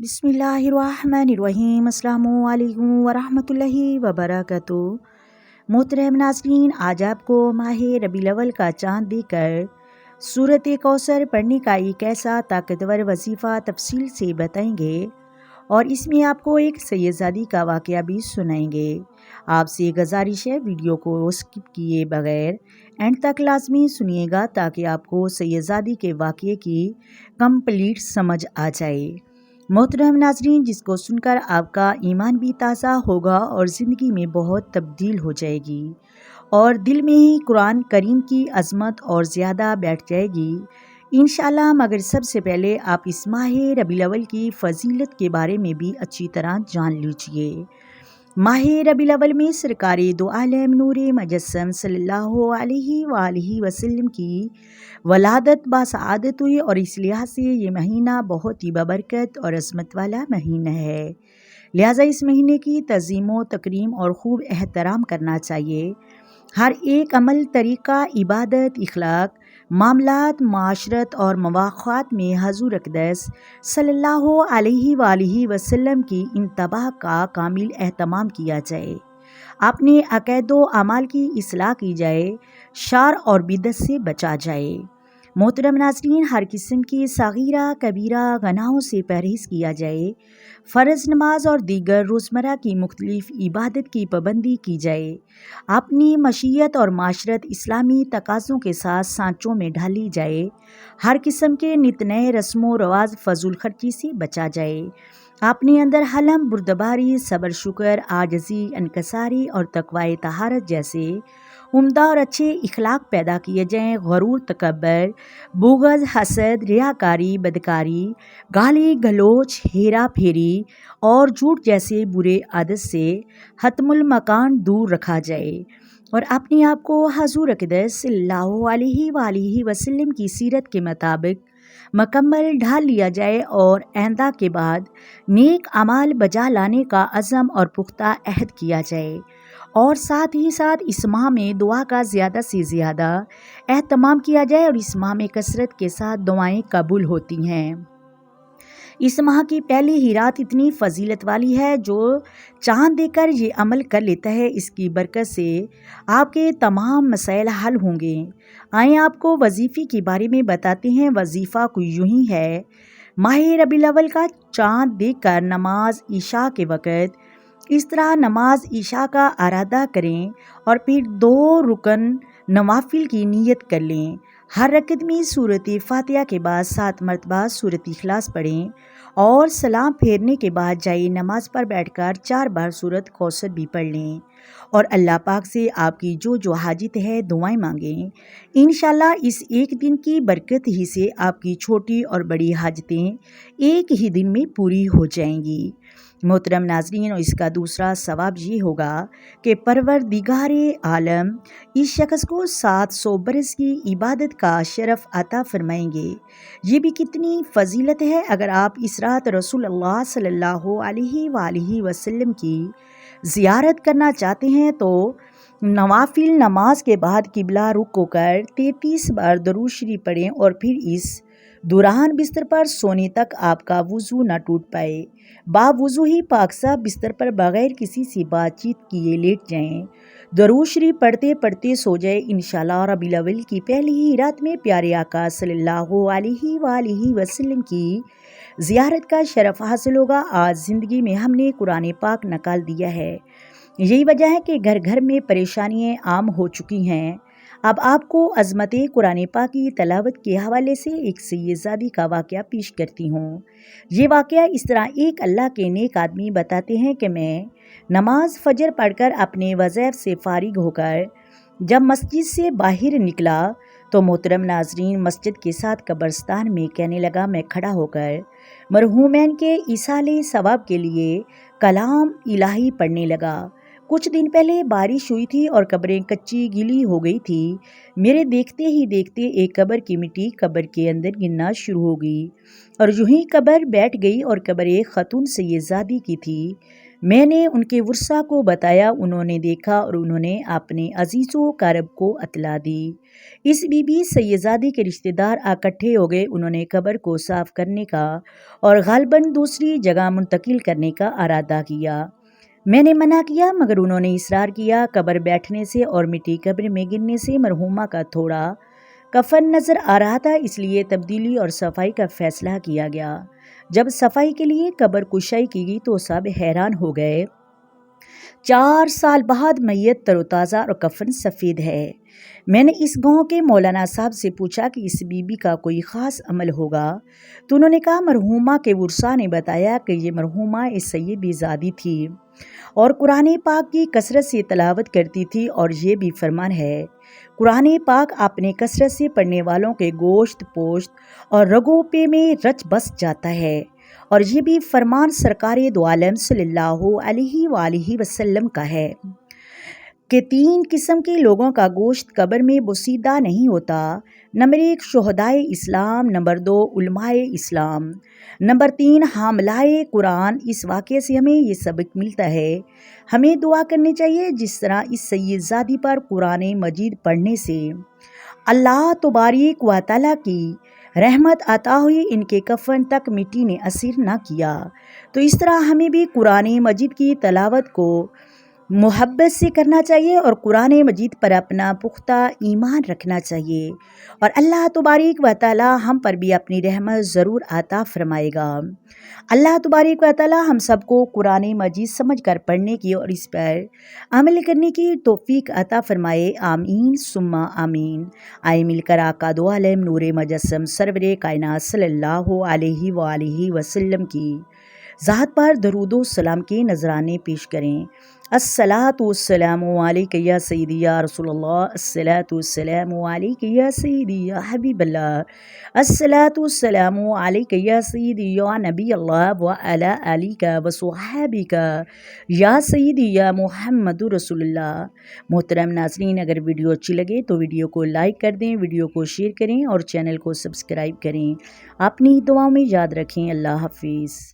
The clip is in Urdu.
بسم اللہ الرحمن الرحیم۔ السلام علیکم ورحمۃ اللہ وبرکاتہ۔ محترم ناظرین، آج آپ کو ماہ ربیع الاول کا چاند دیکھ کر سورۃ کوثر پڑھنے کا ایک ایسا طاقتور وظیفہ تفصیل سے بتائیں گے اور اس میں آپ کو ایک سیدزادی کا واقعہ بھی سنائیں گے۔ آپ سے گزارش ہے ویڈیو کو اسکپ کیے بغیر اینڈ تک لازمی سنیے گا تاکہ آپ کو سیدزادی کے واقعے کی کمپلیٹ سمجھ آ جائے۔ محترم ناظرین، جس کو سن کر آپ کا ایمان بھی تازہ ہوگا اور زندگی میں بہت تبدیل ہو جائے گی اور دل میں ہی قرآن کریم کی عظمت اور زیادہ بیٹھ جائے گی انشاءاللہ۔ مگر سب سے پہلے آپ اس ماہ ربیع الاول کی فضیلت کے بارے میں بھی اچھی طرح جان لیجئے۔ ماہ ربیع الاول میں سرکار دو عالم نور مجسم صلی اللہ علیہ وآلہ وسلم کی ولادت باسعادت ہوئی اور اس لحاظ سے یہ مہینہ بہت ہی ببرکت اور عظمت والا مہینہ ہے، لہٰذا اس مہینے کی تعظیم و تکریم اور خوب احترام کرنا چاہیے۔ ہر ایک عمل، طریقہ، عبادت، اخلاق، معاملات، معاشرت اور مواقعات میں حضور اقدس صلی اللہ علیہ وآلہ وسلم کی اتباع کا کامل اہتمام کیا جائے، اپنے عقائد و اعمال کی اصلاح کی جائے، شر اور بدعت سے بچا جائے۔ محترم ناظرین، ہر قسم کی صغیرہ کبیرہ گناہوں سے پرہیز کیا جائے، فرض نماز اور دیگر روزمرہ کی مختلف عبادت کی پابندی کی جائے، اپنی معیشت اور معاشرت اسلامی تقاضوں کے ساتھ سانچوں میں ڈھالی جائے، ہر قسم کے نت نئے رسم و رواج فضول خرچی سے بچا جائے، اپنے اندر حلم، بردباری، صبر، شکر، عاجزی، انکساری اور تقوی طہارت جیسے عمدہ اور اچھے اخلاق پیدا کیے جائیں۔ غرور، تکبر، بغض، حسد، ریاکاری، بدکاری، گالی گلوچ، ہیرا پھیری اور جھوٹ جیسے برے عادت سے حتم المکان دور رکھا جائے اور اپنے آپ کو حضور اقدس صلی اللہ علیہ وآلہ وسلم کی سیرت کے مطابق مکمل ڈھال لیا جائے اور آئندہ کے بعد نیک اعمال بجا لانے کا عزم اور پختہ عہد کیا جائے اور ساتھ ہی ساتھ اس ماہ میں دعا کا زیادہ سے زیادہ اہتمام کیا جائے اور اس ماہ میں کثرت کے ساتھ دعائیں قبول ہوتی ہیں۔ اس ماہ کی پہلی ہی رات اتنی فضیلت والی ہے، جو چاند دیکھ کر یہ عمل کر لیتا ہے اس کی برکت سے آپ کے تمام مسائل حل ہوں گے۔ آئیں آپ کو وظیفے کے بارے میں بتاتے ہیں۔ وظیفہ کوئی یوں ہی ہے، ماہ ربیع الاول کا چاند دیکھ کر نماز عشاء کے وقت اس طرح نماز عشاء کا ارادہ کریں اور پھر 2 رکن نوافل کی نیت کر لیں۔ ہر رکعت میں سورۃ فاتحہ کے بعد 7 مرتبہ سورۃ اخلاص پڑھیں اور سلام پھیرنے کے بعد جائے نماز پر بیٹھ کر 4 بار سورۃ کوثر بھی پڑھ لیں اور اللہ پاک سے آپ کی جو حاجت ہے دعائیں مانگیں۔ انشاءاللہ اس ایک دن کی برکت ہی سے آپ کی چھوٹی اور بڑی حاجتیں ایک ہی دن میں پوری ہو جائیں گی۔ محترم ناظرین، اور اس کا دوسرا ثواب یہ ہوگا کہ پروردگار عالم اس شخص کو 700 برس کی عبادت کا شرف عطا فرمائیں گے۔ یہ بھی کتنی فضیلت ہے۔ اگر آپ اس رات رسول اللہ صلی اللہ علیہ وآلہ وسلم کی زیارت کرنا چاہتے ہیں تو نوافل نماز کے بعد قبلہ رخ ہو کر 33 بار درود شریف پڑھیں اور پھر اس دوران بستر پر سونے تک آپ کا وضو نہ ٹوٹ پائے، باوضو ہی پاکیزہ بستر پر بغیر کسی سے بات چیت کیے لیٹ جائیں، درود شریف پڑھتے پڑھتے سو جائے۔ انشاءاللہ ربیع الاول کی پہلی ہی رات میں پیارے آقا صلی اللہ علیہ وآلہ وسلم کی زیارت کا شرف حاصل ہوگا۔ آج زندگی میں ہم نے قرآن پاک نکال دیا ہے، یہی وجہ ہے کہ گھر گھر میں پریشانیاں عام ہو چکی ہیں۔ اب آپ کو عظمت قرآن پاک کی تلاوت کے حوالے سے ایک سیدزادی کا واقعہ پیش کرتی ہوں۔ یہ واقعہ اس طرح ایک اللہ کے نیک آدمی بتاتے ہیں کہ میں نماز فجر پڑھ کر اپنے وظائف سے فارغ ہو کر جب مسجد سے باہر نکلا تو محترم ناظرین، مسجد کے ساتھ قبرستان میں کہنے لگا، میں کھڑا ہو کر مرحومین کے ایصال ثواب کے لیے کلام الہی پڑھنے لگا۔ کچھ دن پہلے بارش ہوئی تھی اور قبریں کچی گیلی ہو گئی تھی۔ میرے دیکھتے ہی دیکھتے ایک قبر کی مٹی قبر کے اندر گرنا شروع ہو گئی اور یوں ہی قبر بیٹھ گئی اور قبر ایک خاتون سیدزادی کی تھی۔ میں نے ان کے ورثا کو بتایا، انہوں نے دیکھا اور انہوں نے اپنے عزیز و اقارب کو اطلاع دی۔ اس بی بی سیدزادی کے رشتہ دار اکٹھے ہو گئے، انہوں نے قبر کو صاف کرنے کا اور غالباً دوسری جگہ منتقل کرنے کا ارادہ کیا۔ میں نے منع کیا مگر انہوں نے اصرار کیا۔ قبر بیٹھنے سے اور مٹی قبر میں گرنے سے مرحومہ کا تھوڑا کفن نظر آ رہا تھا، اس لیے تبدیلی اور صفائی کا فیصلہ کیا گیا۔ جب صفائی کے لیے قبر کشائی کی گئی تو سب حیران ہو گئے۔ 4 سال بعد میت تر و تازہ اور کفن سفید ہے۔ میں نے اس گاؤں کے مولانا صاحب سے پوچھا کہ اس بی بی کا کوئی خاص عمل ہوگا، تو انہوں نے کہا مرحومہ کے ورثاء نے بتایا کہ یہ مرحومہ اس سیدی زادی تھی اور قرآن پاک کی کثرت سے تلاوت کرتی تھی، اور یہ بھی فرمان ہے قرآن پاک اپنے کثرت سے پڑھنے والوں کے گوشت پوشت اور رگوں پے میں رچ بس جاتا ہے، اور یہ بھی فرمان سرکار دو عالم صلی اللہ علیہ وآلہ وسلم کا ہے کہ 3 قسم کے لوگوں کا گوشت قبر میں بوسیدہ نہیں ہوتا۔ نمبر 1 شہدائے اسلام، نمبر 2 علماء اسلام، نمبر 3 حاملائے قرآن۔ اس واقعے سے ہمیں یہ سبق ملتا ہے، ہمیں دعا کرنی چاہیے جس طرح اس سیدزادی پر قرآن مجید پڑھنے سے اللہ تبارک و تعالیٰ کی رحمت عطا ہوئی، ان کے کفن تک مٹی نے اثر نہ کیا، تو اس طرح ہمیں بھی قرآن مجید کی تلاوت کو محبت سے کرنا چاہیے اور قرآن مجید پر اپنا پختہ ایمان رکھنا چاہیے، اور اللہ تبارک و تعالی ہم پر بھی اپنی رحمت ضرور عطا فرمائے گا۔ اللہ تبارک و تعالی ہم سب کو قرآن مجید سمجھ کر پڑھنے کی اور اس پر عمل کرنے کی توفیق عطا فرمائے، آمین ثم آمین۔ آئے مل کر آقا دو عالم نور مجسم سرور کائنات صلی اللہ علیہ وآلہ وسلم کی ذات پر درود و سلام کے نذرانے پیش کریں۔ الصلاۃ والسلام علیک یا سیدی یا رسول اللہ، الصلاۃ والسلام علیک یا سیدی یا حبیب اللہ، الصلاۃ والسلام علیک یا سیدی یا نبی اللہ وعلی آلک وصحابک یا سیدی یا محمد رسول اللہ۔ محترم ناظرین، اگر ویڈیو اچھی لگے تو ویڈیو کو لائک کر دیں، ویڈیو کو شیئر کریں اور چینل کو سبسکرائب کریں۔ اپنی دعاؤں میں یاد رکھیں۔ اللہ حافظ۔